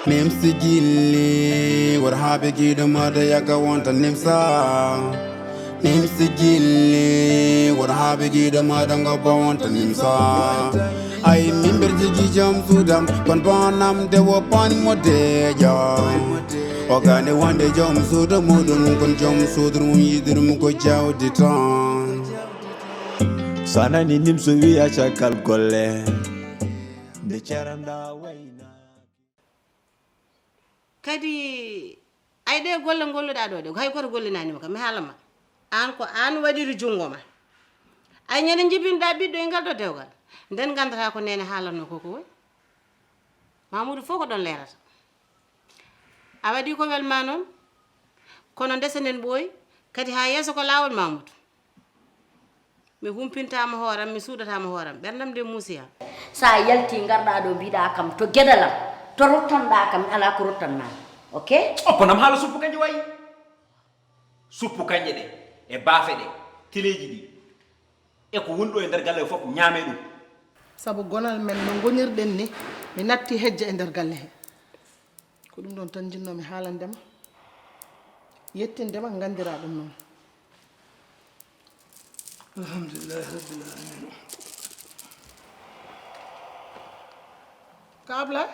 Nimso Guilli, what happy kid the mother yaka want a Nimso. Nimso Guilli, what happy kid the mother go want a Nimso. I remember the jam Sudan, when Bonam they were pon more day, Ogane one day jump so the modern con jump so the room you didn't go out the town. Sana ni Nimso we a chakal gole. The charanda way. Kadi ay de golle golluda do de hay ko gollinani ma kam mi halama an ko an wadiri jungo ma ay ñene jibinda biddo e ngal do dewgal den gandata ko nene halanno ko way Mamoudou foko don lerata a wadi ko welma non kono desenen boy kadi ha yeso ko lawol Mamoudou mi humpintama horam mi suudatama horam bernam de Moussa sa yalti garda do bida kam to gedalam to rottanda kam ala ko rottanna okay oponam hala suppu kanje way suppu kanje de e baafe de teleji di e ko wondo e der galle fop ñaame dum sabu gonal men no gonirden ni mi natti hejje e der galle he ko dum don tan jinno mi haalandema yettindema ngandira dum non alhamdulillah rabbil alamin kabla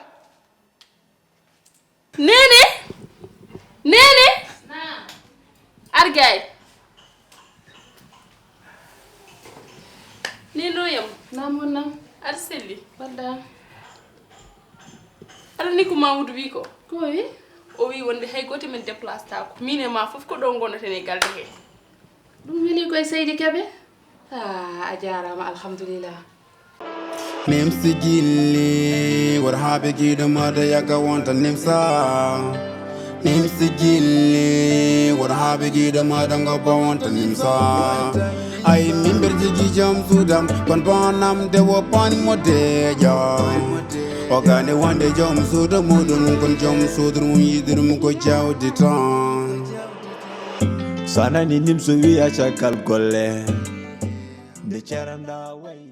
Nene na argay ni loyam namuna arseli wada alani ko Mamoudou wi ko wi o wi wonde hay goto men déplace ta ko mine ma fof ko do gonata ne galde he dum wini koy Seydi Kebe a jarama alhamdulillah Nimso Guilli, what happy kid the mother yaka want a Nimso. Nimso Guilli, what happy kid the mother go want a Nimso. I remember the jam Sudan, when Bonam they were pon more day, Ogane one day jump so the modern con jump so the room you didn't go out the town. Sana ni Nimso we a chakal gole. The charanda way.